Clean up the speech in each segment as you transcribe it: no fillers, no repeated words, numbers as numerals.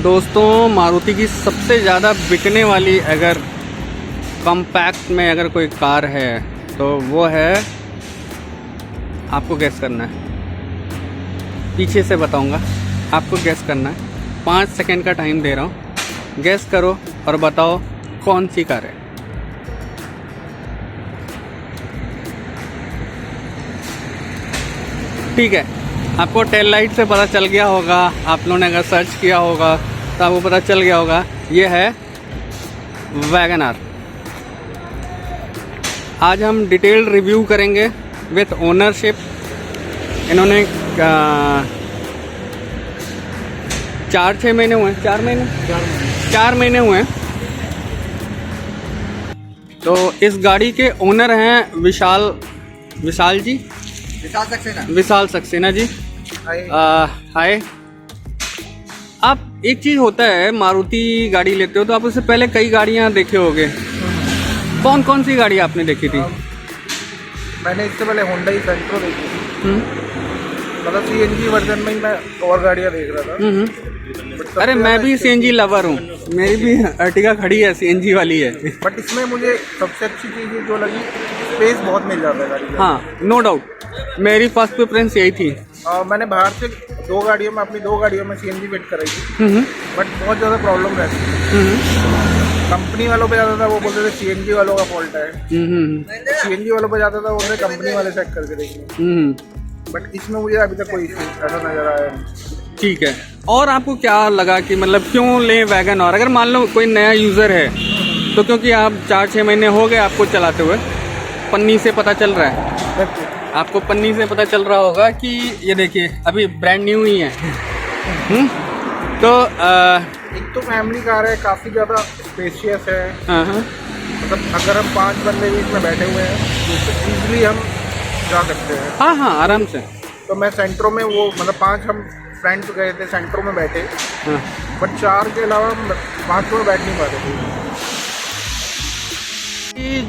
दोस्तों, मारुति की सबसे ज़्यादा बिकने वाली अगर कॉम्पैक्ट में अगर कोई कार है तो वो है, आपको गैस करना है, पीछे से बताऊंगा, आपको गैस करना है। 5 सेकंड का टाइम दे रहा हूँ, गैस करो और बताओ कौन सी कार है। ठीक है, आपको टेल लाइट से पता चल गया होगा, आप लोगों ने अगर सर्च किया होगा तो आपको पता चल गया होगा, ये है वैगन आर। आज हम डिटेल्ड रिव्यू करेंगे विथ ओनरशिप। इन्होंने 4-6 महीने हुए हैं, 4 महीने हुए हैं। तो इस गाड़ी के ओनर हैं विशाल जी, विशाल सक्सेना जी। हाय। आप एक चीज़ होता है, मारुति गाड़ी लेते हो तो आप उससे पहले कई गाड़ियां देखे होंगे। कौन कौन सी गाड़ी आपने देखी थी? मैंने इससे पहले होंडा सेंट्रो देखी थी, मतलब सीएनजी वर्जन में ही मैं और गाड़ियां देख रहा था। अरे मैं भी सीएनजी लवर हूँ, मेरी भी अर्टिगा खड़ी है, सीएनजी वाली है। बट इसमें मुझे सबसे अच्छी चीज़ जो लगी, स्पेस बहुत मिल जाता है गाड़ी में। हाँ, नो डाउट, मेरी फर्स्ट प्रेफरेंस यही थी। मैंने बाहर से अपनी 2 गाड़ियों में सीएनजी फिट कराई थी, बट बहुत ज़्यादा प्रॉब्लम रहती है। कंपनी वालों पे जाता था, वो बोलते थे सीएनजी वालों का फॉल्ट है। सीएनजी वालों पे जाता था, वो बोलते कंपनी वाले चेक करके देखेंगे। बट इसमें मुझे अभी तक कोई इशू ऐसा नजर आया नहीं। ठीक है, और आपको क्या लगा कि मतलब क्यों लें वैगन आर? अगर मान लो कोई नया यूज़र है तो, क्योंकि आप 4-6 महीने हो गए आपको चलाते हुए, पन्नी से पता चल रहा है, आपको पन्नी से पता चल रहा होगा कि ये देखिए अभी ब्रांड न्यू ही है। तो एक तो फैमिली कार है, काफ़ी ज़्यादा स्पेशियस है। मतलब अगर हम 5 बंदे भी इसमें बैठे हुए हैं तो ईजिली हम जा सकते हैं। हाँ, आराम से। तो मैं सेंट्रो में वो मतलब 5 हम फ्रेंड्स गए थे, सेंट्रो में बैठे, बट 4 के अलावा 5 में बैठ नहीं पाते थे।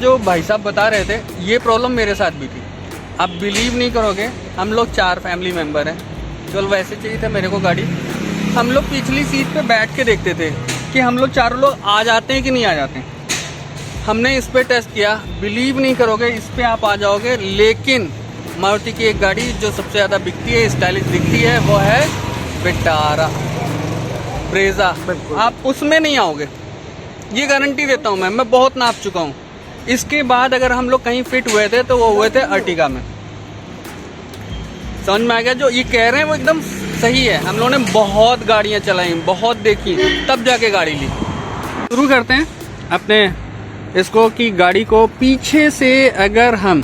जो भाई साहब बता रहे थे, ये प्रॉब्लम मेरे साथ भी थी। आप बिलीव नहीं करोगे, हम लोग 4 फैमिली मेम्बर हैं। चल वैसे चाहिए था मेरे को गाड़ी, हम लोग पिछली सीट पे बैठ के देखते थे कि हम लोग चारों लोग आ जाते हैं कि नहीं आ जाते हैं। हमने इस पे टेस्ट किया, बिलीव नहीं करोगे, इस पे आप आ जाओगे। लेकिन मारुति की एक गाड़ी जो सबसे ज़्यादा बिकती है, स्टाइलिश दिखती है, वो है विटारा ब्रेजा। आप उसमें नहीं आओगे, ये गारंटी देता हूँ मैं बहुत नाप चुका हूँ। इसके बाद अगर हम लोग कहीं फिट हुए थे तो वो हुए थे अर्टिगा में। समझ में आ गया? जो ये कह रहे हैं वो एकदम सही है। हम लोगों ने बहुत गाड़ियाँ चलाई, बहुत देखी, तब जाके गाड़ी ली। शुरू करते हैं अपने इसको कि गाड़ी को पीछे से अगर हम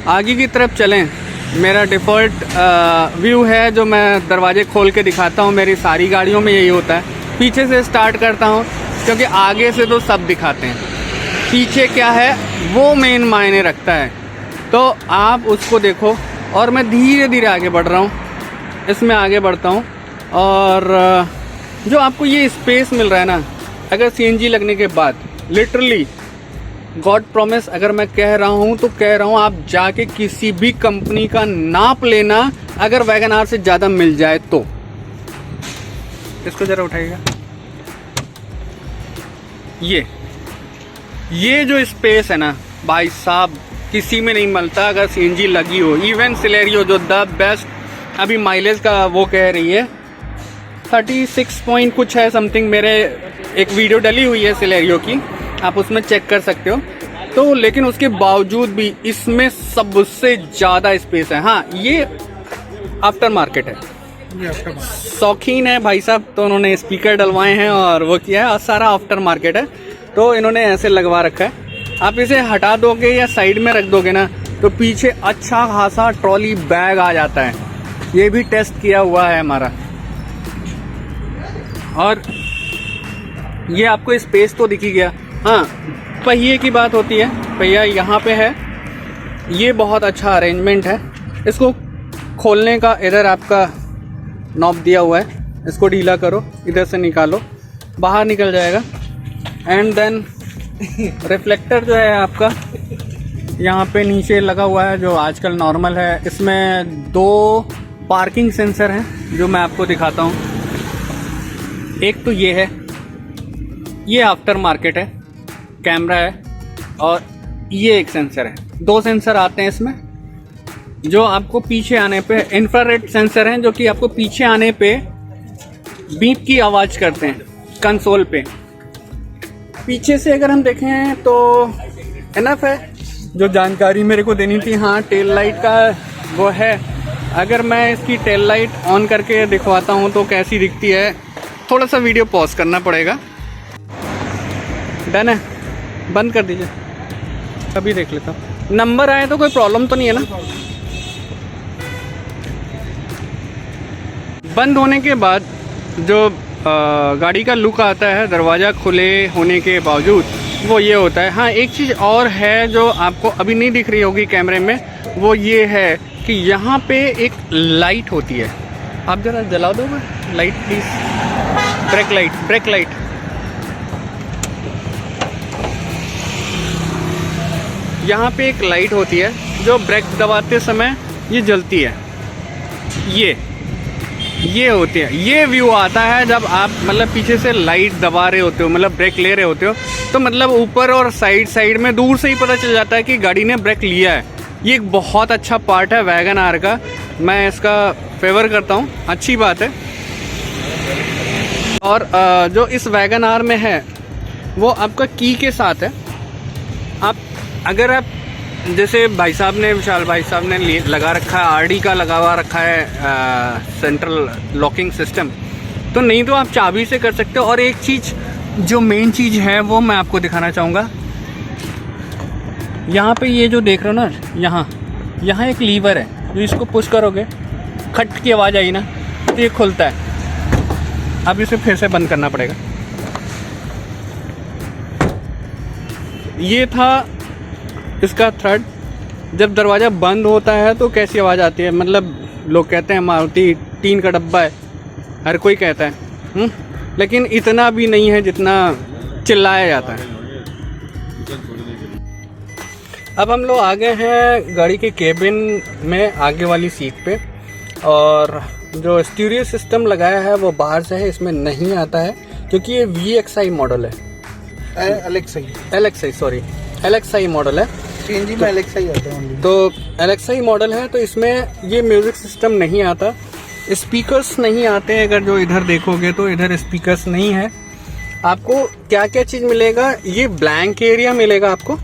आगे की तरफ चलें, मेरा डिफ़ॉल्ट व्यू है जो मैं दरवाजे खोल के दिखाता हूँ, मेरी सारी गाड़ियों में यही होता है। पीछे से स्टार्ट करता हूँ क्योंकि आगे से तो सब दिखाते हैं, पीछे क्या है वो मेन मायने रखता है। तो आप उसको देखो, और मैं धीरे धीरे आगे बढ़ रहा हूँ, इसमें आगे बढ़ता हूँ। और जो आपको ये स्पेस मिल रहा है ना, अगर सीएनजी लगने के बाद, लिटरली गॉड प्रॉमिस, अगर मैं कह रहा हूँ तो कह रहा हूँ, आप जाके किसी भी कंपनी का नाप लेना, अगर वैगन आर से ज़्यादा मिल जाए तो। इसको ज़रा उठाइएगा। ये जो स्पेस है ना भाई साहब, किसी में नहीं मिलता अगर सीएनजी लगी हो। इवन सिलेरियो जो द बेस्ट, अभी माइलेज का वो कह रही है 36 पॉइंट कुछ है समथिंग। मेरे एक वीडियो डली हुई है सिलेरियो की, आप उसमें चेक कर सकते हो। तो लेकिन उसके बावजूद भी इसमें सबसे ज़्यादा स्पेस है। हाँ, ये आफ्टर मार्केट है, शौकीन है भाई साहब, तो उन्होंने स्पीकर डलवाए हैं और वो किया है, और सारा आफ्टर मार्केट है तो इन्होंने ऐसे लगवा रखा है। आप इसे हटा दोगे या साइड में रख दोगे ना तो पीछे अच्छा खासा ट्रॉली बैग आ जाता है। ये भी टेस्ट किया हुआ है हमारा। और ये आपको स्पेस तो दिख ही गया। हाँ, पहिए की बात होती है, पहिया यहाँ पे है, ये बहुत अच्छा अरेंजमेंट है। इसको खोलने का इधर आपका नॉब दिया हुआ है, इसको ढीला करो, इधर से निकालो, बाहर निकल जाएगा। एंड देन रिफ्लेक्टर जो है आपका यहाँ पे नीचे लगा हुआ है, जो आजकल नॉर्मल है। इसमें 2 पार्किंग सेंसर हैं जो मैं आपको दिखाता हूँ। एक तो ये है, ये आफ्टर मार्केट है, कैमरा है, और ये एक सेंसर है। 2 सेंसर आते हैं इसमें, जो आपको पीछे आने पे इंफ्रारेड सेंसर हैं, जो कि आपको पीछे आने पे बीप की आवाज़ करते हैं कंसोल पे। पीछे से अगर हम देखें तो इनफ है, जो जानकारी मेरे को देनी थी। हाँ, टेल लाइट का वो है। अगर मैं इसकी टेल लाइट ऑन करके दिखवाता हूँ तो कैसी दिखती है, थोड़ा सा वीडियो पॉज करना पड़ेगा। डन है, बंद कर दीजिए, अभी देख लेता हूँ। नंबर आए तो कोई प्रॉब्लम तो नहीं है ना? बंद होने के बाद जो गाड़ी का लुक आता है दरवाज़ा खुले होने के बावजूद, वो ये होता है। हाँ, एक चीज़ और है जो आपको अभी नहीं दिख रही होगी कैमरे में, वो ये है कि यहाँ पे एक लाइट होती है। आप ज़रा जला दोगे लाइट प्लीज़, ब्रेक लाइट। यहाँ पे एक लाइट होती है जो ब्रेक दबाते समय ये जलती है। ये होती है, ये व्यू आता है जब आप मतलब पीछे से लाइट दबा रहे होते हो, मतलब ब्रेक ले रहे होते हो, तो मतलब ऊपर और साइड में दूर से ही पता चल जाता है कि गाड़ी ने ब्रेक लिया है। ये एक बहुत अच्छा पार्ट है वैगन आर का, मैं इसका फेवर करता हूँ, अच्छी बात है। और जो इस वैगन आर में है वो आपका की के साथ है। अगर आप जैसे भाई साहब ने, विशाल भाई साहब ने लगा रखा है, आरडी का लगा रखा है सेंट्रल लॉकिंग सिस्टम, तो नहीं तो आप चाबी से कर सकते हो। और एक चीज़ जो मेन चीज़ है वो मैं आपको दिखाना चाहूँगा। यहाँ पे ये जो देख रहे हो ना, यहाँ एक लीवर है, जो इसको पुश करोगे, खट की आवाज़ आई ना तो ये खुलता है। अब इसे फिर से बंद करना पड़ेगा। ये था इसका थ्रेड। जब दरवाज़ा बंद होता है तो कैसी आवाज़ आती है, मतलब लोग कहते हैं मारुति टीन का डब्बा है, हर कोई कहता है, लेकिन इतना भी नहीं है जितना चिल्लाया जाता है। अब हम लोग आ गए हैं गाड़ी के केबिन में, आगे वाली सीट पे, और जो स्टीरियो सिस्टम लगाया है वो बाहर से है, इसमें नहीं आता है क्योंकि ये VXI मॉडल है, LXI मॉडल है। सीएनजी में LXI आता है, तो LXI मॉडल है, तो इसमें ये म्यूज़िक सिस्टम नहीं आता, स्पीकर्स नहीं आते हैं। अगर जो इधर देखोगे तो इधर स्पीकर्स नहीं है। आपको क्या क्या चीज़ मिलेगा, ये ब्लैंक एरिया मिलेगा आपको,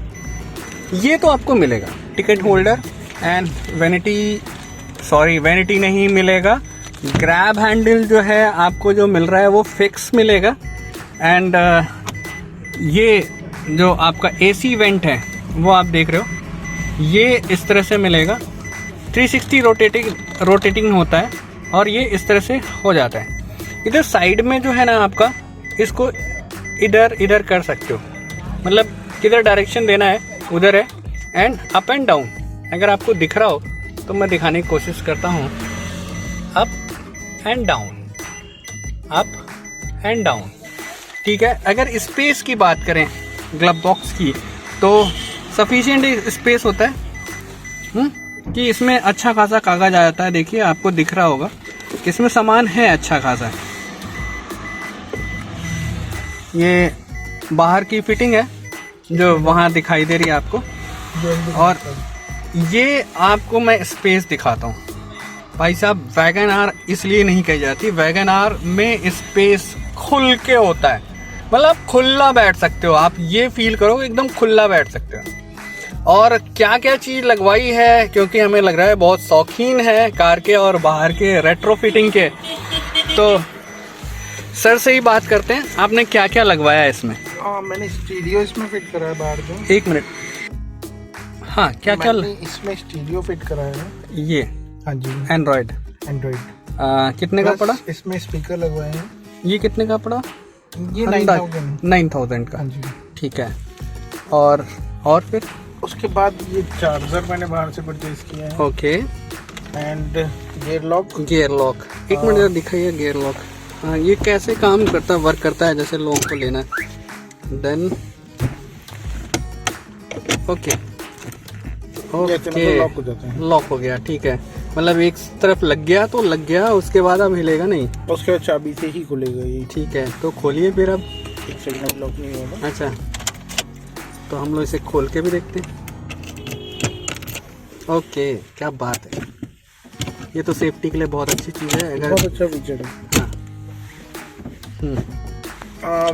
ये तो आपको मिलेगा, टिकट होल्डर एंड वैनिटी नहीं मिलेगा। ग्रैब हैंडल जो है आपको जो मिल रहा है वो फिक्स मिलेगा। एंड ये जो आपका AC वेंट है वो आप देख रहे हो, ये इस तरह से मिलेगा। 360 रोटेटिंग होता है और ये इस तरह से हो जाता है। इधर साइड में जो है ना आपका, इसको इधर कर सकते हो, मतलब किधर डायरेक्शन देना है उधर है। एंड अप एंड डाउन अगर आपको दिख रहा हो तो मैं दिखाने की कोशिश करता हूँ। अप एंड डाउन, ठीक है। अगर स्पेस की बात करें ग्लव बॉक्स की, तो सफिशिएंट स्पेस होता है कि इसमें अच्छा खासा कागज आ जाता है। देखिए आपको दिख रहा होगा कि इसमें सामान है अच्छा खासा। ये बाहर की फिटिंग है जो वहाँ दिखाई दे रही है आपको, और ये आपको मैं स्पेस दिखाता हूँ। भाई साहब, वैगन आर इसलिए नहीं कही जाती, वैगन आर में स्पेस खुल के होता है, मतलब खुला बैठ सकते हो आप, ये फील करो एकदम खुला बैठ सकते हो। और क्या क्या चीज़ लगवाई है, क्योंकि हमें लग रहा है बहुत शौकीन है कार के और बाहर के रेट्रो फिटिंग के, तो सर से ही बात करते हैं, आपने क्या क्या लगवाया है इसमें? मैंने स्टीरियो इसमें फिट करा है बाहर से। 1 मिनट, हाँ क्या क्या इसमें स्टीरियो फिट करा है ये? हाँ जी, एंड्रॉयड। कितने का पड़ा? इसमें स्पीकर लगवाए हैं। ये कितने का पड़ा? ये 9,000 का। हाँ जी, ठीक है। और फिर उसके बाद ये चार्जर मैंने बाहर से परचेज किया है। Okay. And gear lock. 1 minute जरा दिखाइए गियर लॉक। हाँ, ये कैसे काम करता है, वर्क करता है जैसे लोगों को लेना है। देन ओके, ओके, लॉक हो जाते हैं। लॉक हो गया, ठीक है। मतलब एक तरफ लग गया तो लग गया, उसके बाद अब हिलेगा नहीं। उसके बाद चाबी से ही खुलेगा ये। ठीक है, तो खोलिए फिर अब। एक सेकंड, लॉक नहीं होगा। अच्छा, तो हम लोग इसे खोल के भी देखते हैं। ओके, क्या बात है, ये तो सेफ्टी के लिए बहुत अच्छी चीज़ है। अगर बहुत अच्छा फीचर है।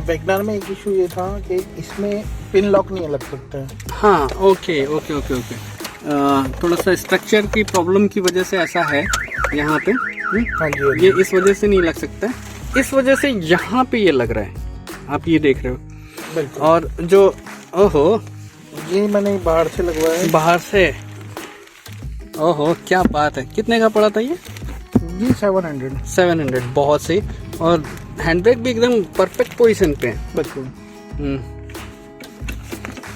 वैगनर में एक इशू ये था कि इसमें पिन लॉक नहीं लग सकता है। हाँ, ओके ओके ओके ओके। थोड़ा सा स्ट्रक्चर की प्रॉब्लम की वजह से ऐसा है यहाँ पे। हाँ जी, ये इस वजह से नहीं लग सकता है, इस वजह से यहाँ पे ये लग रहा है, आप ये देख रहे हो। बिल्कुल। और जो ओहो, ये मैंने बाहर से लगवाया है। बाहर से, ओहो क्या बात है। कितने का पड़ा था ये? 700, बहुत सही। और हैंड ब्रेक भी एकदम परफेक्ट पोजीशन पे है। बिल्कुल।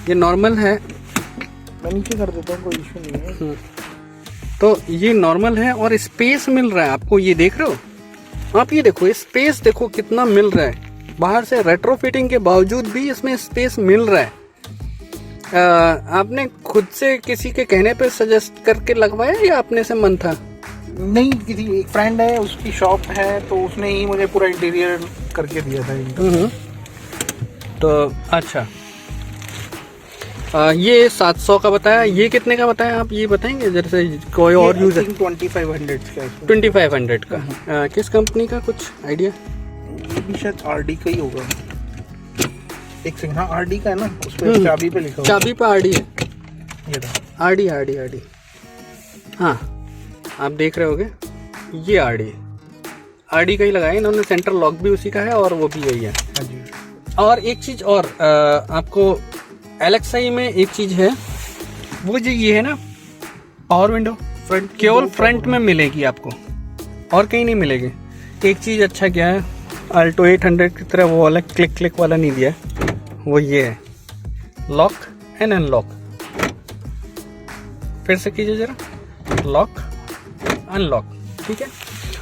ये नॉर्मल है, मैं नीचे कर देता हूँ, कोई इशू नहीं है। तो ये नॉर्मल है और स्पेस मिल रहा है आपको, ये देख रहे हो आप, ये देखो स्पेस देखो कितना मिल रहा है। बाहर से रेट्रोफिटिंग के बावजूद भी इसमें स्पेस मिल रहा है। आपने खुद से किसी के कहने पे सजेस्ट करके लगवाया या अपने से मन था? नहीं, किसी एक फ्रेंड है, उसकी शॉप है, तो उसने ही मुझे पूरा इंटीरियर करके दिया था। तो अच्छा, ये 700 का बताया, ये कितने का बताया आप ये बताएंगे जैसे कोई और यूजर? 2500 का। किस कंपनी का, कुछ आइडिया? ये भी शायद आरडी का ही होगा। एक सेकंड, हाँ आरडी का है ना, उस पर चाबी पे लिखा हुआ। चाबी पे आरडी है, ये आरडी। हाँ, आप देख रहे होगे, ये आरडी का ही लगाया इन्होंने। सेंटर लॉक भी उसी का है और वो भी यही है। हाँ जी। और एक चीज और, आपको एलेक्साई में एक चीज है, वो जो ये है ना पावर विंडो, फ्रंट, केवल फ्रंट में मिलेगी आपको और कहीं नहीं मिलेगी। एक चीज अच्छा क्या है, अल्टो 800 की तरह वो वाला क्लिक वाला नहीं दिया है, वो ये है लॉक एंड अनलॉक। फिर से कीजिए जरा, लॉक अनलॉक, ठीक है।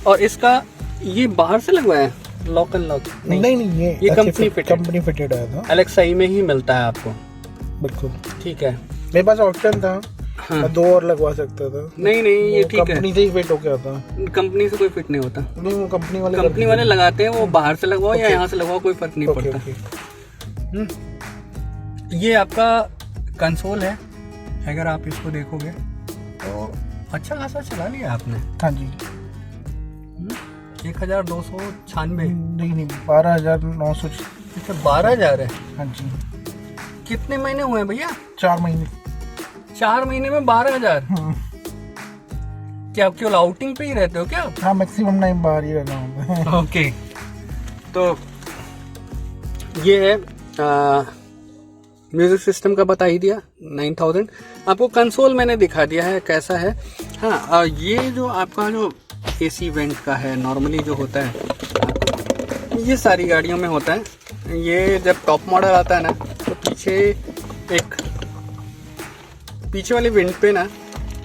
और इसका ये बाहर से लगवाया है लॉक अनलॉक? नहीं, ये कंपनी फिटेड आया था। एलेक्साई में ही मिलता है आपको। बिल्कुल, ठीक है। मेरे पास ऑप्शन था। हाँ। मैं 2 और लगवा सकता था। नहीं, ये ठीक है, कंपनी से ही फिट होके आता। कंपनी से कोई फिट नहीं होता। नहीं, वो कंपनी वाले लगाते हैं, वो बाहर से लगवाओ या यहाँ से लगवाओ, कोई फर्क नहीं पड़ता। ये आपका कंसोल है, अगर आप इसको देखोगे तो अच्छा खासा चला लिया आपने। हाँ जी। 1296। नहीं, 12,900। अच्छा, 12,000 है। हाँ जी। कितने महीने हुए हैं भैया? 4 महीने। 4 महीने में 12,000? क्या आप केवल आउटिंग पे ही रहते हो क्या? हाँ, मैक्सिमम टाइम बाहर ही रहना होता है। ओके, तो ये है म्यूजिक सिस्टम का बता ही दिया 9000। आपको कंसोल मैंने दिखा दिया है कैसा है। हाँ, ये जो आपका जो एसी वेंट का है, नॉर्मली जो होता है ये सारी गाड़ियों में होता है। ये जब टॉप मॉडल आता है ना, तो पीछे वाली विंड पे ना,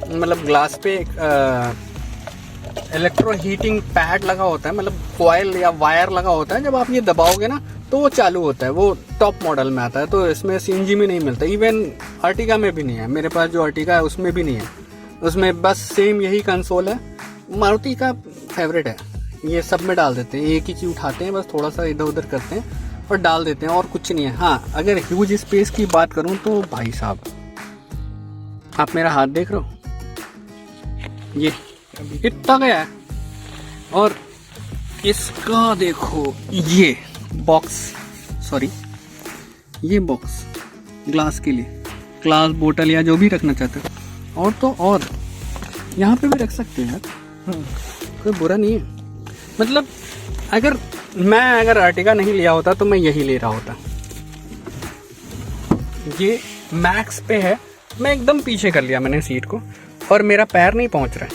मतलब ग्लास पे एक इलेक्ट्रो हीटिंग पैड लगा होता है, मतलब कॉइल या वायर लगा होता है। जब आप ये दबाओगे ना तो वो चालू होता है। वो टॉप मॉडल में आता है, तो इसमें सीएनजी में नहीं मिलता। इवन अर्टिगा में भी नहीं है, मेरे पास जो अर्टिगा है उसमें भी नहीं है। उसमें बस सेम यही कंसोल है। मारुति का फेवरेट है, ये सब में डाल देते हैं, एक ही चीज उठाते हैं, बस थोड़ा सा इधर उधर करते हैं और डाल देते हैं, और कुछ नहीं है। हाँ, अगर ह्यूज स्पेस की बात करूं तो भाई साहब, आप मेरा हाथ देख रहे हो, ये इतना गया है। और इसका देखो, ये बॉक्स ग्लास के लिए, ग्लास बोतल या जो भी रखना चाहते हो। और तो और यहाँ पे भी रख सकते हैं यार, कोई बुरा नहीं है। मतलब अगर आर्टिगा नहीं लिया होता तो मैं यही ले रहा होता। ये मैक्स पे है, मैं एकदम पीछे कर लिया मैंने सीट को, और मेरा पैर नहीं पहुंच रहा है।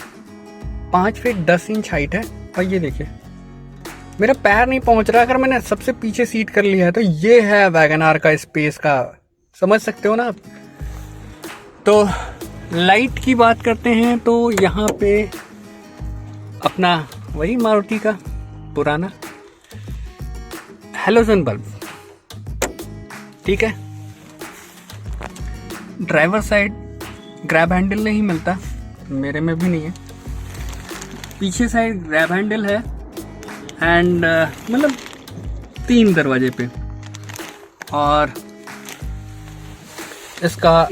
5 फीट 10 इंच हाइट है, और ये देखिए मेरा पैर नहीं पहुंच रहा। अगर मैंने सबसे पीछे सीट कर लिया है तो ये है वैगनआर का स्पेस का, समझ सकते हो ना आप। तो लाइट की बात करते हैं तो यहाँ पे अपना वही मारुति का पुराना हैलोजन बल्ब, ठीक है। ड्राइवर साइड ग्रैब हैंडल नहीं मिलता, मेरे में भी नहीं है। पीछे साइड ग्रैब हैंडल है एंड मतलब 3 दरवाजे पे, और इसका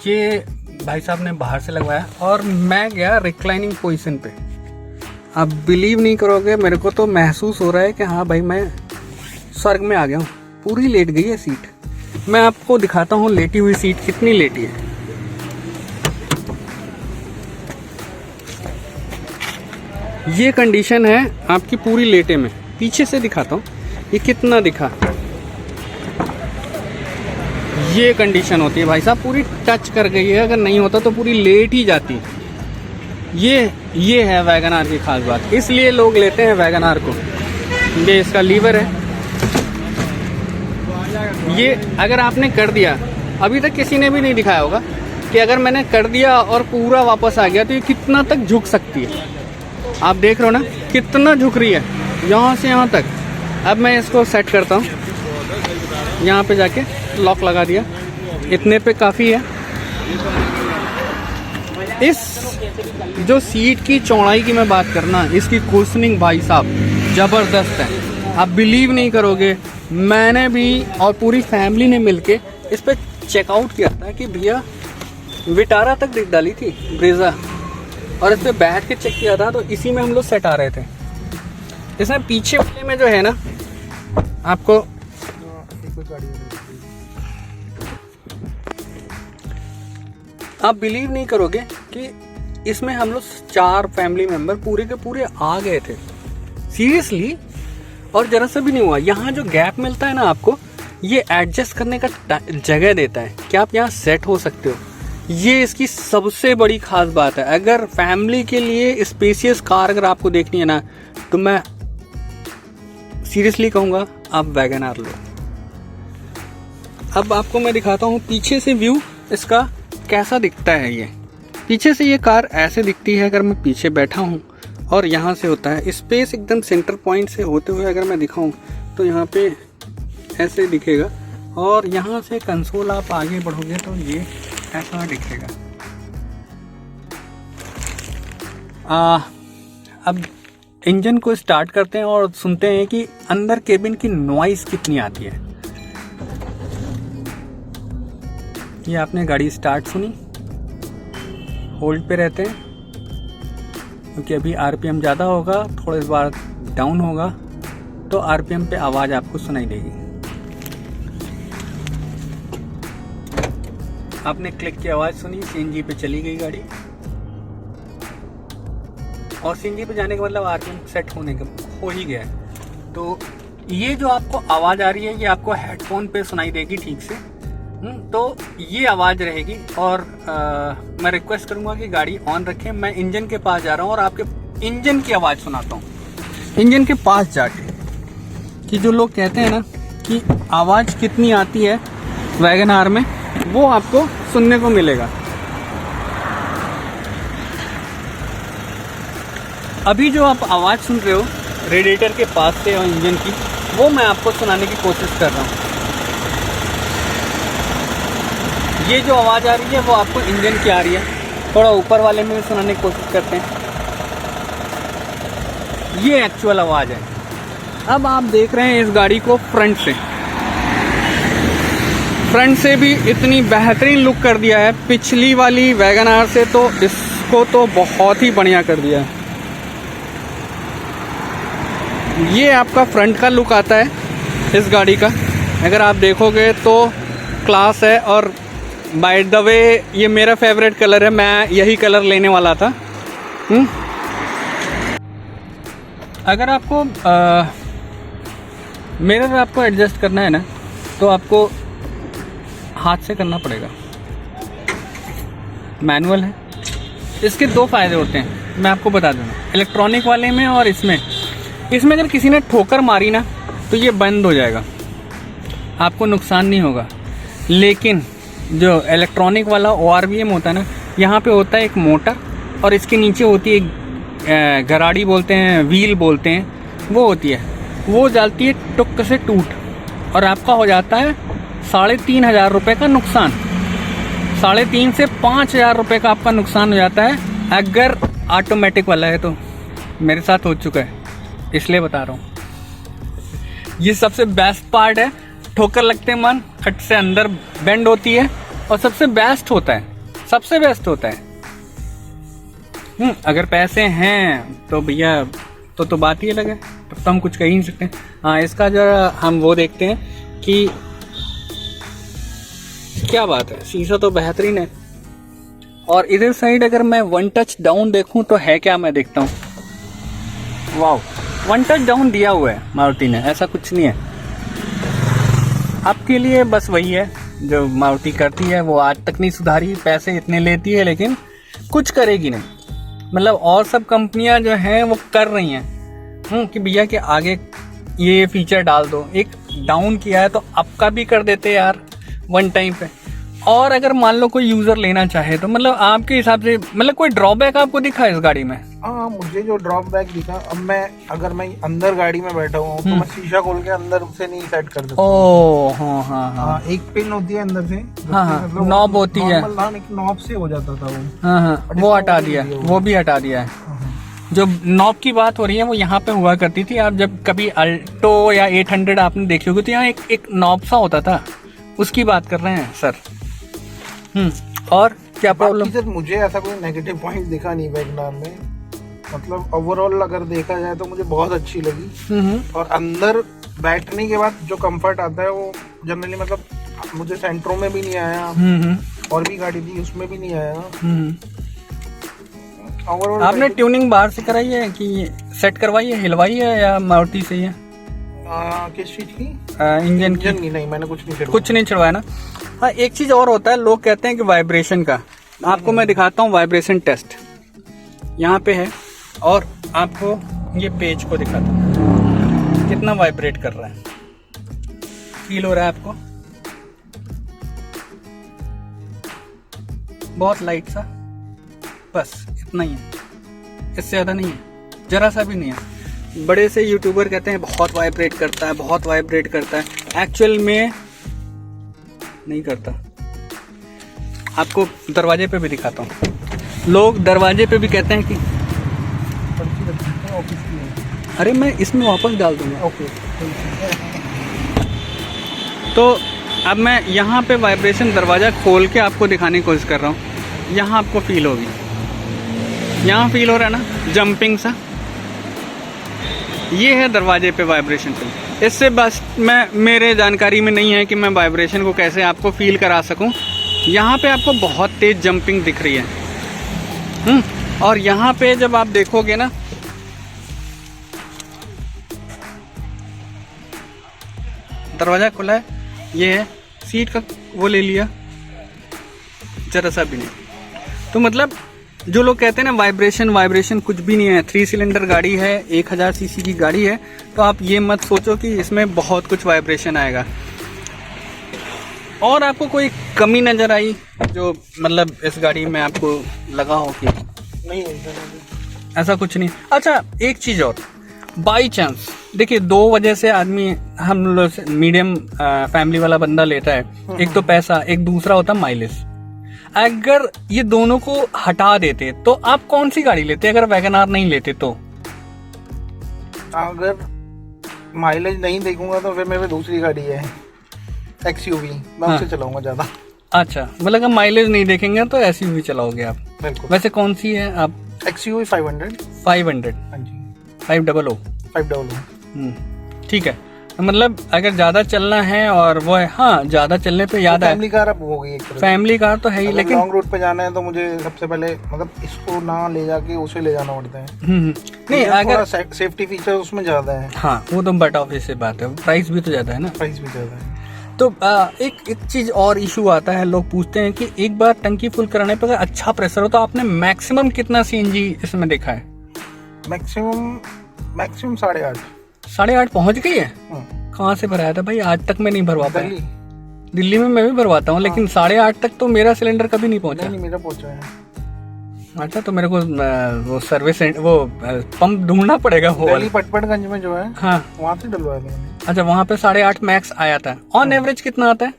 ये भाई साहब ने बाहर से लगवाया और मैं गया रिक्लाइनिंग पोजीशन पे। आप बिलीव नहीं करोगे, मेरे को तो महसूस हो रहा है कि हाँ भाई मैं स्वर्ग में आ गया हूँ। पूरी लेट गई है सीट। मैं आपको दिखाता हूँ लेटी हुई सीट कितनी लेटी है। ये कंडीशन है आपकी पूरी लेटे में। पीछे से दिखाता हूँ ये कितना दिखा। ये कंडीशन होती है भाई साहब, पूरी टच कर गई है। अगर नहीं होता तो पूरी लेट ही जाती। ये है वैगन आर की खास बात, इसलिए लोग लेते हैं वैगन आर को। ये इसका लीवर है। ये अगर आपने कर दिया, अभी तक किसी ने भी नहीं दिखाया होगा कि अगर मैंने कर दिया और पूरा वापस आ गया तो ये कितना तक झुक सकती है। आप देख रहे हो ना कितना झुक रही है, यहाँ से यहाँ तक। अब मैं इसको सेट करता हूँ, यहाँ पे जाके लॉक लगा दिया, इतने पे काफ़ी है। इस जो सीट की चौड़ाई की मैं बात करना, इसकी कुशनिंग भाई साहब ज़बरदस्त है। आप बिलीव नहीं करोगे, मैंने भी और पूरी फैमिली ने मिलके इस पे चेकआउट किया था कि भैया विटारा तक डाली थी ब्रेजा, और इस पे बैठ के चेक किया था, तो इसी में हम लोग सेट आ रहे थे। इसमें पीछे वाले में जो है ना, आपको आप बिलीव नहीं करोगे कि इसमें हम लोग 4 फैमिली मेंबर पूरे के पूरे आ गए थे सीरियसली, और जरा सा भी नहीं हुआ। यहाँ जो गैप मिलता है ना आपको, ये एडजस्ट करने का जगह देता है कि आप यहाँ सेट हो सकते हो। ये इसकी सबसे बड़ी खास बात है। अगर फैमिली के लिए स्पेशियस कार अगर आपको देखनी है ना, तो मैं सीरियसली कहूँगा आप वैगन आर लो। अब आपको मैं दिखाता हूँ पीछे से व्यू इसका कैसा दिखता है। ये पीछे से ये कार ऐसे दिखती है अगर मैं पीछे बैठा हूँ, और यहाँ से होता है स्पेस एकदम सेंटर पॉइंट से होते हुए अगर मैं दिखाऊँ तो यहाँ पे ऐसे दिखेगा, और यहाँ से कंसोल आप आगे बढ़ोगे तो ये ऐसा दिखेगा। अब इंजन को स्टार्ट करते हैं और सुनते हैं कि अंदर केबिन की नॉइस कितनी आती है। ये आपने गाड़ी स्टार्ट सुनी, होल्ड पे रहते हैं क्योंकि अभी आरपीएम ज़्यादा होगा, थोड़ी बार डाउन होगा तो आरपीएम पे आवाज़ आपको सुनाई देगी। आपने क्लिक की आवाज़ सुनी, सीएनजी पे चली गई गाड़ी, और सीएनजी पे जाने का मतलब आरपीएम सेट होने का हो ही गया है। तो ये जो आपको आवाज़ आ रही है ये आपको हेडफोन पे सुनाई देगी ठीक से। तो ये आवाज़ रहेगी, और मैं रिक्वेस्ट करूँगा कि गाड़ी ऑन रखें। मैं इंजन के पास जा रहा हूँ और आपके इंजन की आवाज़ सुनाता हूँ। इंजन के पास जाके कि जो लोग कहते हैं ना कि आवाज़ कितनी आती है वैगन आर में, वो आपको सुनने को मिलेगा। अभी जो आप आवाज़ सुन रहे हो रेडिएटर के पास से और इंजन की, वो मैं आपको सुनाने की कोशिश कर रहा हूँ। ये जो आवाज़ आ रही है वो आपको इंजन की आ रही है। थोड़ा ऊपर वाले में भी सुनाने की कोशिश करते हैं। ये एक्चुअल आवाज़ है। अब आप देख रहे हैं इस गाड़ी को फ्रंट से। फ्रंट से भी इतनी बेहतरीन लुक कर दिया है पिछली वाली वैगन आर से, तो इसको तो बहुत ही बढ़िया कर दिया है। ये आपका फ्रंट का लुक आता है इस गाड़ी का, अगर आप देखोगे तो क्लास है। और बाय द वे ये मेरा फेवरेट कलर है, मैं यही कलर लेने वाला था। अगर आपको मिरर आपको एडजस्ट करना है ना, तो आपको हाथ से करना पड़ेगा। मैनुअल है। इसके 2 फायदे होते हैं, मैं आपको बता दूँगा, इलेक्ट्रॉनिक वाले में और इसमें अगर किसी ने ठोकर मारी ना तो ये बंद हो जाएगा, आपको नुकसान नहीं होगा। लेकिन जो इलेक्ट्रॉनिक वाला ORVM होता है ना, यहाँ पे होता है एक मोटर, और इसके नीचे होती है गराड़ी बोलते हैं, व्हील बोलते हैं, वो होती है। वो जाती है टुक से टूट, और आपका हो जाता है 3,500 रुपये का नुकसान। 3.5 से 5,000 रुपये का आपका नुकसान हो जाता है अगर ऑटोमेटिक वाला है तो। मेरे साथ हो चुका है, इसलिए बता रहा हूँ। ये सबसे बेस्ट पार्ट है। ठोकर लगते मन, खट से अंदर बेंड होती है और सबसे बेस्ट होता है, सबसे बेस्ट होता है। अगर पैसे हैं तो भैया तो बात ही अलग है, तब तो हम कुछ कह ही नहीं सकते। हाँ, इसका जरा हम वो देखते हैं कि क्या बात है। शीशा तो बेहतरीन है। और इधर साइड अगर मैं 1 टच डाउन देखूं तो है क्या, मैं देखता हूँ। वाह, 1 टच डाउन दिया हुआ है मारुति ने, ऐसा कुछ नहीं है। आपके लिए बस वही है जो मारुति करती है, वो आज तक नहीं सुधारी। पैसे इतने लेती है लेकिन कुछ करेगी नहीं। मतलब और सब कंपनियां जो हैं वो कर रही हैं कि भैया के आगे ये फीचर डाल दो। एक डाउन किया है तो अप का भी कर देते यार 1 टाइम पे। और अगर मान लो कोई यूजर लेना चाहे तो मतलब आपके हिसाब से मतलब कोई ड्रॉबैक आपको दिखा इस गाड़ी में? हाँ, मुझे जो ड्रॉबैक दिखा, अब अगर मैं अंदर गाड़ी में बैठा हुआ हूँ तो मैं शीशा खोल के अंदर से नहीं सेट कर सकता। ओह हाँ, एक पिन होती है अंदर से, हाँ, नॉब होती है, नॉब से हो जाता था वो। हाँ, वो हटा दिया, वो भी हटा दिया है। जो नॉब की बात हो रही है वो यहाँ पे हुआ करती थी। आप जब कभी अल्टो या 800 आपने देखी होगी तो यहाँ एक नॉब सा होता था, उसकी बात कर रहे हैं सर। और क्या प्रॉब्लम? सर मुझे ऐसा कोई नेगेटिव पॉइंट दिखा नहीं वैगनार में। मतलब ओवरऑल अगर देखा जाए तो मुझे बहुत अच्छी लगी। और अंदर बैठने के बाद जो कंफर्ट आता है वो जनरली मतलब मुझे सेंट्रो में भी नहीं आया, और भी गाड़ी थी उसमें भी नहीं आया। ओवरऑल आपने ट्यूनिंग बाहर से कराई है कि सेट करवाई है, हिलवाई है या मारुति से ही है? किस चीज की? इंजन की? नहीं, मैंने कुछ नहीं चढ़वाया ना। हाँ, एक चीज और होता है, लोग कहते हैं कि वाइब्रेशन का। आपको मैं दिखाता हूँ वाइब्रेशन टेस्ट, यहाँ पे है। और आपको ये पेज को दिखाता हूँ कितना वाइब्रेट कर रहा है, फील हो रहा है आपको? बहुत लाइट सा, बस इतना ही है, इससे ज्यादा नहीं है, जरा सा भी नहीं है। बड़े से यूट्यूबर कहते हैं बहुत वाइब्रेट करता है, बहुत वाइब्रेट करता है। एक्चुअल में नहीं करता। आपको दरवाजे पे भी दिखाता हूँ, लोग दरवाजे पे भी कहते हैं कि अरे मैं इसमें वापस डाल दूंगा। ओके, तो अब मैं यहाँ पे वाइब्रेशन दरवाज़ा खोल के आपको दिखाने की कोशिश कर रहा हूँ। यहाँ आपको फील होगी, यहाँ फील हो रहा है ना जंपिंग सा, ये है दरवाजे पे वाइब्रेशन फील। इससे बस मेरे जानकारी में नहीं है कि मैं वाइब्रेशन को कैसे आपको फील करा सकूं। यहाँ पे आपको बहुत तेज जंपिंग दिख रही है। और यहाँ पे जब आप देखोगे ना, दरवाज़ा खुला है, ये है सीट का वो ले लिया, जरा सा भी नहीं। तो मतलब जो लोग कहते हैं ना वाइब्रेशन कुछ भी नहीं है। 3 सिलेंडर गाड़ी है, 1000 सीसी की गाड़ी है, तो आप ये मत सोचो कि इसमें बहुत कुछ वाइब्रेशन आएगा। और आपको कोई कमी नज़र आई जो मतलब इस गाड़ी में आपको लगा हो कि नहीं? ऐसा कुछ नहीं। अच्छा, एक चीज़ और, बाई चांस देखिए 2 वजह से आदमी हम लोग मीडियम फैमिली वाला बंदा लेता है। एक तो पैसा, एक दूसरा होता माइलेज। अगर ये दोनों को हटा देते तो आप कौन सी गाड़ी लेते अगर वैगनआर नहीं लेते? तो अगर माइलेज नहीं देखूंगा तो फिर मेरे दूसरी गाड़ी है एक्सयूवी, मैं उससे चलाऊंगा ज्यादा। अच्छा, मतलब अगर माइलेज नहीं देखेंगे तो एसयूवी चलाओगे आप? बिल्कुल। वैसे कौन सी है आप? एक्सयूवी 500। 500? हाँ जी, 500। 500। ठीक है। मतलब अगर ज्यादा चलना है और वो है, हाँ ज्यादा चलने पे याद है, फैमिली कार अब हो गई एक तरह। फैमिली कार तो है ही, लेकिन लॉन्ग रूट पे जाना है तो मुझे सबसे पहले मतलब इसको ना ले जाके उसे ले जाना पड़ता है। नहीं, अगर सेफ्टी फीचर उसमें ज्यादा है। हाँ, वो तो बट ऑब्वियस बात है, प्राइस भी तो ज्यादा है ना। प्राइस भी ज्यादा है। तो एक चीज और इशू आता है, लोग पूछते हैं कि एक बार टंकी फुल कराने पर अगर अच्छा प्रेशर हो तो आपने मैक्सिमम कितना सीएनजी इसमें देखा है? मैक्सिमम 8.5। 8.5 पहुंच गई है? कहाँ से भराया था भाई? आज तक मैं नहीं भरवा पाया। दिल्ली में मैं भी भरवाता हूँ, लेकिन 8.5 तक तो मेरा सिलेंडर कभी नहीं पहुंचा। नहीं, मेरा पहुंचा है। अच्छा, तो मेरे को वो सर्विस वो पंप ढूंढना पड़ेगा। वो दिल्ली पटपटगंज में जो है, हाँ, वहाँ से डलवाया था मैंने। अच्छा, वहाँ पे 8.5 मैक्स आया था। ऑन एवरेज कितना आता है?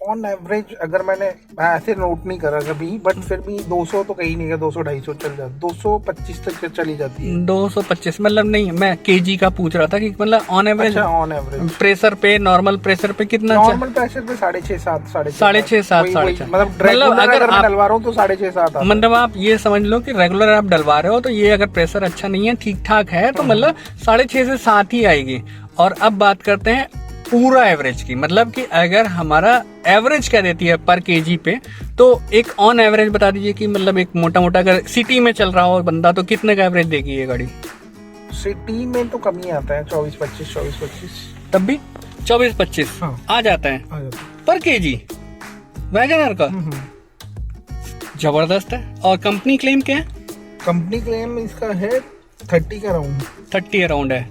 ऑन एवरेज अगर मैं ऐसे नोट नहीं करा कभी, बट फिर भी 200 तो कहीं नहीं गया, 200-250 चल जाता, 225 तक चली जाती है। 225 मतलब नहीं, मैं केजी का पूछ रहा था कि मतलब ऑन एवरेज। अच्छा, ऑन एवरेज प्रेशर पे, नॉर्मल प्रेशर पे कितना? नॉर्मल प्रेशर पे 6.5-7 6.5-7 मतलब अगर मैं डलवा रहा हूँ तो 6.5-7 मतलब आप ये समझ लो कि रेगुलर आप डलवा रहे हो तो ये अगर प्रेशर अच्छा नहीं है, ठीक ठाक है, तो मतलब 6.5 से 7 ही आएगी। और अब बात करते हैं पूरा एवरेज की, मतलब कि अगर हमारा एवरेज क्या देती है पर केजी पे, तो एक ऑन एवरेज बता दीजिए कि मतलब एक मोटा मोटा अगर सिटी में चल रहा हो बंदा तो कितने का एवरेज देगी ये गाड़ी? सिटी में तो कम ही आता है, 24-25 तब भी 24-25 हाँ। आ जाता है पर केजी वैगनर का। जबरदस्त है। और कंपनी क्लेम क्या है? कंपनी क्लेम इसका है 30 का अराउंड, 30 अराउंड है,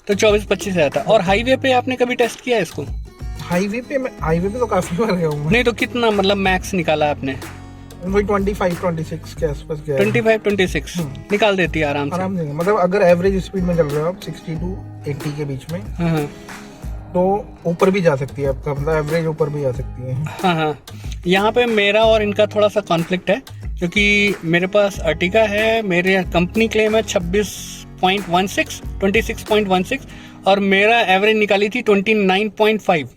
तो 24-25 आता है। और हाईवे पे आपने कभी टेस्ट किया है इसको? हाईवे पे तो काफी बार गया हूँ। नहीं तो कितना मतलब मैक्स निकाला आपने? वही 25-26 के आसपास गया। 25-26 निकाल देती है आराम से। मतलब अगर एवरेज स्पीड में चल रहे हो आप 60 to 80 के बीच में, हाँ। तो ऊपर भी जा सकती है आपका, मतलब एवरेज ऊपर भी जा सकती है। हाँ। यहाँ पे मेरा और इनका थोड़ा सा कॉन्फ्लिक्ट है, क्योंकि मेरे पास अर्टिगा है, मेरे कंपनी क्लेम है 26.16 और मेरा एवरेज निकाली थी 29.5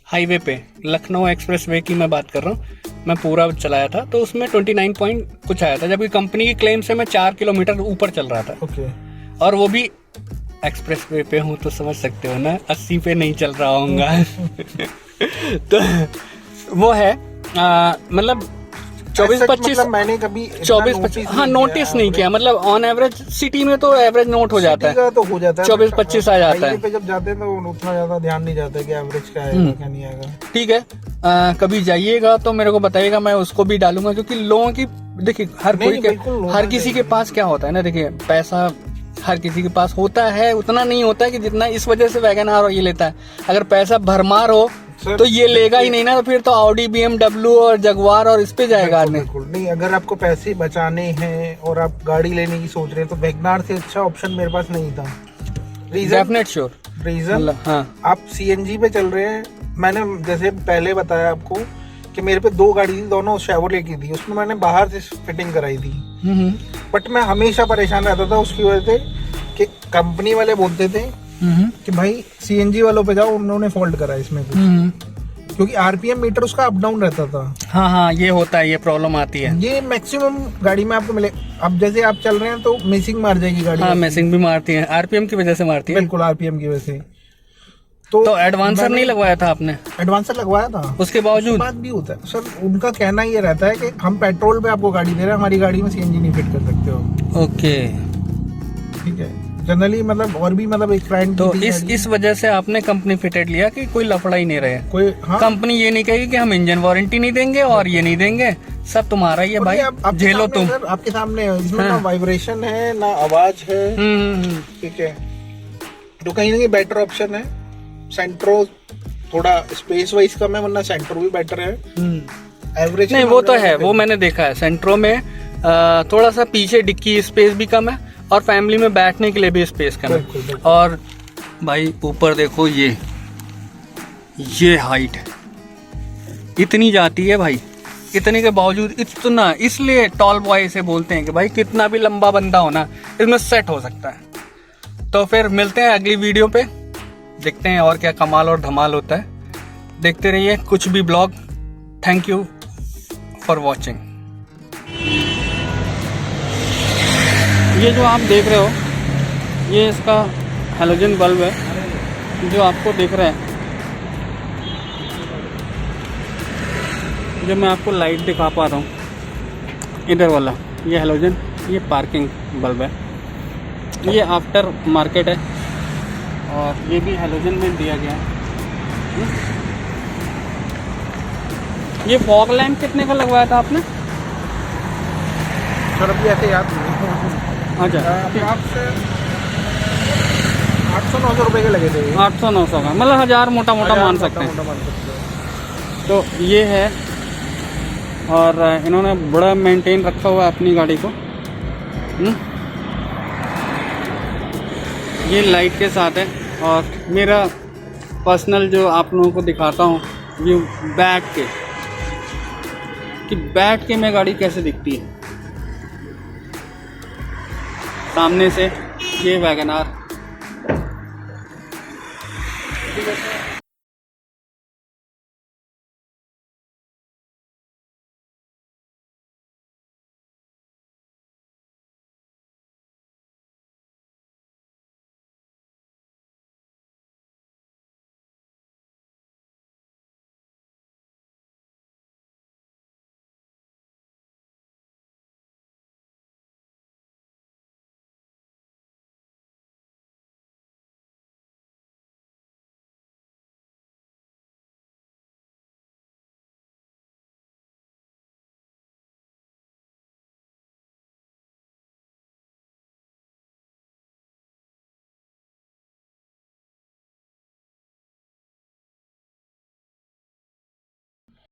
हाईवे पे। लखनऊ एक्सप्रेस वे की मैं बात कर रहा हूँ, मैं पूरा चलाया था तो उसमें 29 पॉइंट कुछ आया था, जबकि कंपनी की क्लेम से मैं 4 किलोमीटर ऊपर चल रहा था। ओके। और वो भी एक्सप्रेस वे पे हूँ तो समझ सकते हो ना, 80 पे नहीं चल रहा होऊंगा। तो वो है मतलब 24-25 मतलब मैंने कभी 24-25 हाँ नोटिस नहीं किया, मतलब ऑन एवरेज सिटी में तो एवरेज नोट हो जाता है, तो हो जाता है 24-25 आ जाता है। पे जब जाते हैं तो उतना ज्यादा ध्यान नहीं जाता है कि एवरेज क्या आएगा क्या नहीं आएगा। ठीक है, कभी जाइएगा तो मेरे को बताइएगा, मैं उसको भी डालूंगा, क्योंकि लोगों की देखिए हर किसी के पास क्या होता है ना, देखिए पैसा हर किसी के पास होता है, उतना नहीं होता है कि जितना, इस वजह से वैगन आर ये लेता है। अगर पैसा भरमार हो तो ये लेगा ही नहीं ना, तो फिर तो ऑडी, BMW और जगुआर और इस पे जाएगा आदमी। नहीं, अगर आपको पैसे बचाने हैं और आप गाड़ी लेने की सोच रहे हैं तो वैगनार से अच्छा ऑप्शन मेरे पास नहीं था। डेफिनेट श्योर रीजन, हाँ, आप CNG पे चल रहे हैं। मैंने जैसे पहले बताया आपको कि मेरे पे 2 गाड़ी थी, दोनों शेवरले की थी, उसमें मैंने बाहर से फिटिंग कराई थी, बट मैं हमेशा परेशान रहता था उसकी वजह से कि कंपनी वाले बोलते थे कि भाई CNG वालों पे जाओ, उन्होंने फॉल्ट करा इसमें कुछ, क्योंकि RPM मीटर उसका अप डाउन रहता था। हाँ ये होता है, ये प्रॉब्लम आती है, ये मैक्सिमम गाड़ी में आपको मिले। अब जैसे आप चल रहे हैं तो मिसिंग मार जाएगी गाड़ी। हाँ मिसिंग भी मारती है, RPM की वजह से मारती है। बिल्कुल, RPM की वजह से। तो एडवांसर नहीं लगवाया था आपने? एडवांसर लगवाया था, उसके बावजूद बात भी होता है सर। उनका कहना ये रहता है कि हम पेट्रोल पे आपको गाड़ी दे रहे हैं, हमारी गाड़ी में CNG नहीं फिट कर सकते हो। ओके ठीक है, जनरली मतलब और भी मतलब एक क्लाइंट तो इस वजह से आपने कंपनी फिटेड लिया कि कोई लफड़ा ही नहीं रहे। कोई हाँ? कंपनी ये नहीं कहेगी कि हम इंजन वारंटी नहीं देंगे और ये नहीं देंगे, सब तुम्हारा ही है भाई, झेलो तुम। आपके सामने इसमें ना वाइब्रेशन है ना आवाज है। ठीक है, तो कहीं ना कहीं बेटर ऑप्शन है सेंट्रो। थोड़ा स्पेस वाइज कम है, वरना सेंट्रो भी बेटर है। एवरेज नहीं वो तो है, वो मैंने देखा है सेंट्रो में थोड़ा सा पीछे डिक्की स्पेस भी कम है और फैमिली में बैठने के लिए भी स्पेस कम है। और भाई ऊपर देखो, ये हाइट है इतनी जाती है भाई, इतने के बावजूद इतना, इसलिए टॉल बॉय से बोलते हैं कि भाई कितना भी लंबा बंदा हो ना, इसमें सेट हो सकता है। तो फिर मिलते हैं अगली वीडियो पे, देखते हैं और क्या कमाल और धमाल होता है। देखते रहिए कुछ भी blog. Thank you for watching. ये जो आप देख रहे हो, ये इसका हैलोजन बल्ब है जो आपको दिख रहा है। जो मैं आपको लाइट दिखा पा रहा हूँ इधर वाला, ये हैलोजन, ये पार्किंग बल्ब है, ये आफ्टर मार्केट है और ये भी हैलोजन में दिया गया है। ये फॉग लैम्प कितने का लगवाया था आपने? सर अभी ऐसे याद नहीं। अच्छा, 800-900 रुपए के लगे थे। 800-900 का, मतलब 1000 मोटा मोटा मान सकते हैं। तो ये है, और इन्होंने बड़ा मेंटेन रखा हुआ है अपनी गाड़ी को। ये लाइट के साथ है। और मेरा पर्सनल जो आप लोगों को दिखाता हूँ व्यू बैठ के, कि बैठ के मैं गाड़ी कैसे दिखती है। सामने से ये वैगन आर